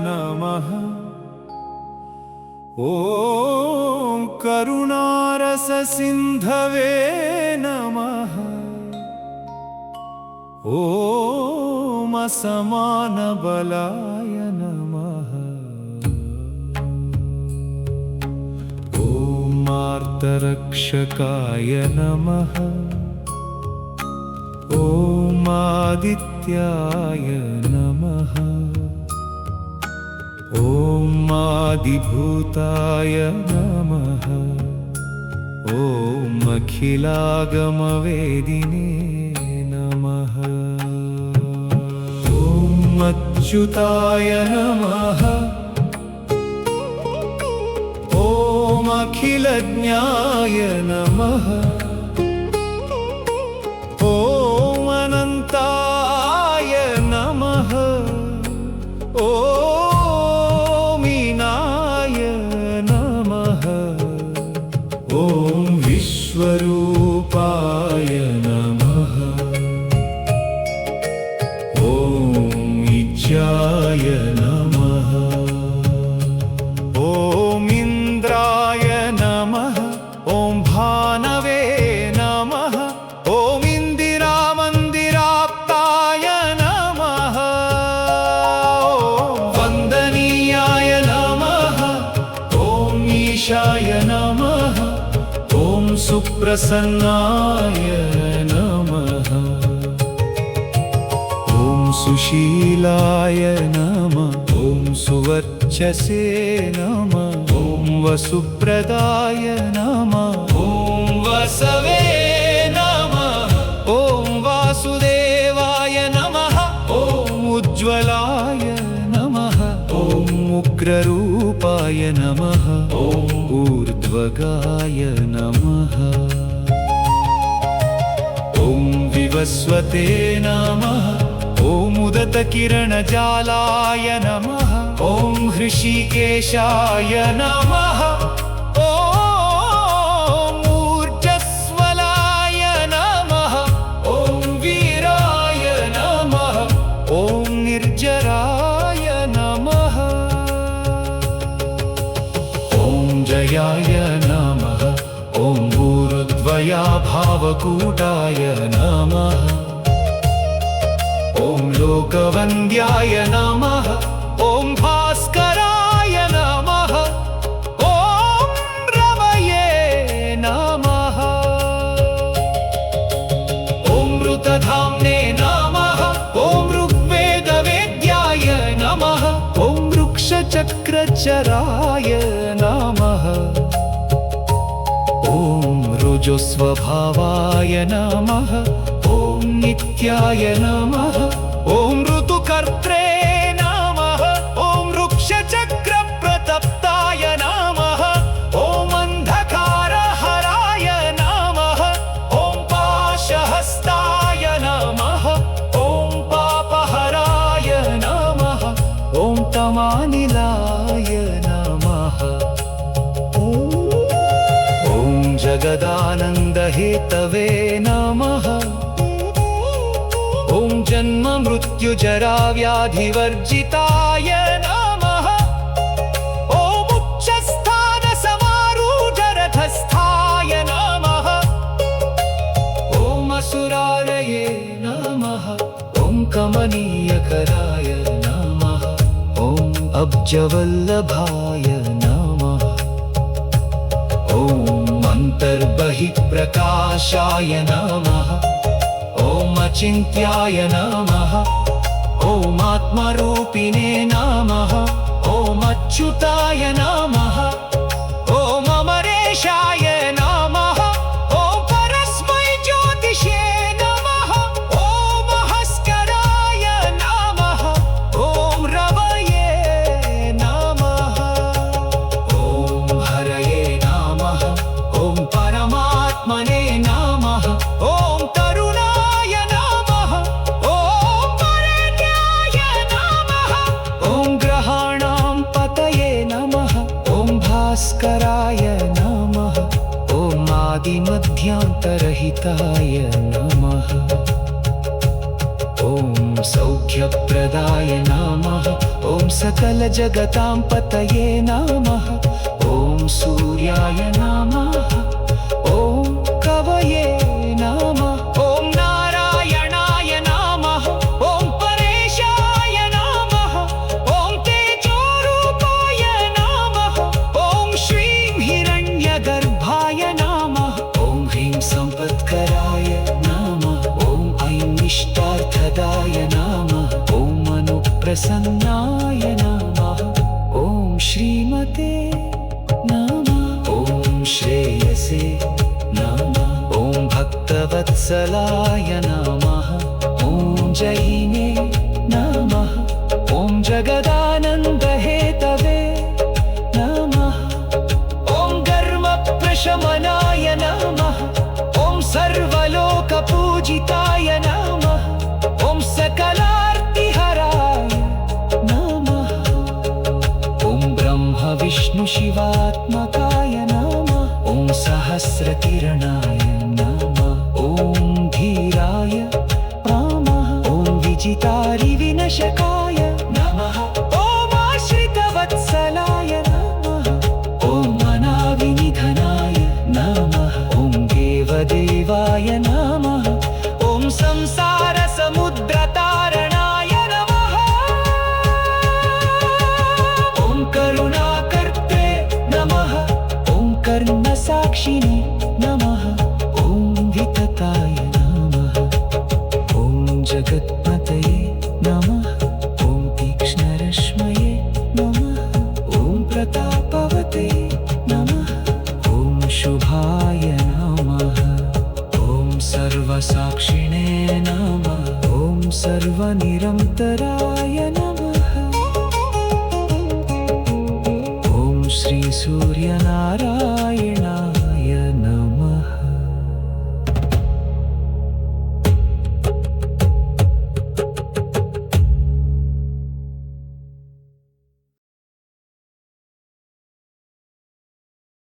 नमः। ॐ करुणारससिन्धवे नमः। ॐ असमानबलाय नमः। ॐ आर्तरक्षकाय नमः। ॐ आदित्याय नमः। ॐ आदिभूताय नमः। ॐ अखिलागमवेदिने नमः। ॐ अच्युताय नमः। ॐ अखिलज्ञाय नमः। ॐ अनन्ताय नमः। ॐ मीनाय नमः। ॐ विश्वरूपाय नमः। ॐ इच्छाय नमः। ॐ इन्द्राय नमः। ॐ भानवे नमः। ॐ इन्दिरामन्दिराप्ताय नमः। ॐ वन्दनीयाय नमः। ॐ ईशाय नमः। ॐ सुप्रसन्नाय नमः। ॐ सुशीलाय नमः। ॐ सुवर्चसे नमः। ॐ वसुप्रदाय नमः। ॐ वसवे नमः। ॐ वासुदेवाय नमः। ॐ उज्ज्वलाय नमः। ॐ उग्ररूपाय नमः। ॐ ऊर्ध्वगाय नमः। ॐ विवस्वते नमः। ॐ उदतकिरणजालाय नमः। ॐ हृषीकेशाय नमः। ॐ ऊर्जस्वलाय नमः। ॐ वीराय नमः। ॐ निर्जराय नमः। ॐ जयाय नमः। ॐ ऊर्ध्वया भावकूटाय नमः। ॐ लोकवन्द्याय नमः। ॐ भास्कराय नमः। ॐ रमये नमः। ॐ ऋतधाम्ने नमः। ॐ ऋग्वेदवेद्याय नमः। ॐ वृक्षचक्रचराय नमः। ॐ रुजुस्वभावाय नमः। ॐ नित्याय नमः। ॐ ऋतुकर्त्रे नमः। ॐ वृक्षचक्रप्रतप्ताय नमः। ॐ अन्धकारहराय नमः। ॐ पाशहस्ताय नमः। ॐ पापहराय नमः। ॐ तमानिलाय नमः। ॐ जगदानन्दहेतवे नमः। ॐ जन्म मृत्युजरा व्याधिवर्जिताय नमः। ॐ उच्चस्थानसमारूढरथस्थाय नमः। ॐ असुरालये नमः। ॐ कमनीयकराय नमः। ॐ अब्जवल्लभाय नमः। ॐ अन्तर्बहिःप्रकाशाय नमः। ॐ अचिन्त्याय नमः। ॐ आत्मरूपिणे नमः। ॐ अच्युताय नमः। ॐ अमरेशाय नमः। ॐ परस्मै ज्योतिषे नमः। ॐ भास्कराय नमः। ॐ रवये नमः। ॐ हरये नमः। ॐ परमात्मने नमः। ॐ तरुणाय नमः। ॐ वरेण्याय नमः। ॐ ग्रहाणां पतये नमः। ॐ भास्कराय नमः। ॐ आदिमध्यान्तरहिताय नमः। ॐ सौख्यप्रदाय नमः। ॐ ॐ सकलजगतां पतये नमः ॐ सूर्याय नमः ॐ कवये नमः ॐ नारायणाय नमः ॐ परेशाय नमः ॐ तेजोरूपाय नमः ॐ श्रीं हिरण्यगर्भाय नमः ॐ ह्रीं सम्पत्कराय नमः ॐ ऐं निष्टार्थदाय नमः ॐ अनुप्रसन्नाय नमः ॐ श्रीमते नमः ॐ श्रेयसे नमः ॐ भक्तवत्सलाय नमः ॐ जयिने नमः ॐ जगदानन्दहेतवे नमः ॐ गर्वप्रशमनाय नमः ॐ सर्वलोकपूजिताय नमः ॐ सकलार्तिहराय नमः ॐ ब्रह्म विष्णु शिवात्मकाय नमः ॐ सहस्रकिरणाय नमः ॐ धीराय नमः ॐ विजितारिविनशकाय नमः ॐ आश्रितवत्सलाय नमः ॐ अनाविनिधनाय नमः ॐ देवदेवाय नमः ॐ संसारसमुद्रतारणाय नमः ॐ करुणाकर्त्रे नमः ॐ कर्णसाक्षिणे नमः ॐ वितताय नमः ॐ जगत्पतये नमः ॐ तीक्ष्णरश्मये नमः ॐ प्रतापवते नमः ॐ शुभाय नमः ॐ सर्वसाक्षिणे नमः ॐ सर्वनिरन्तराय नमः ॐ श्री सूर्यनारायण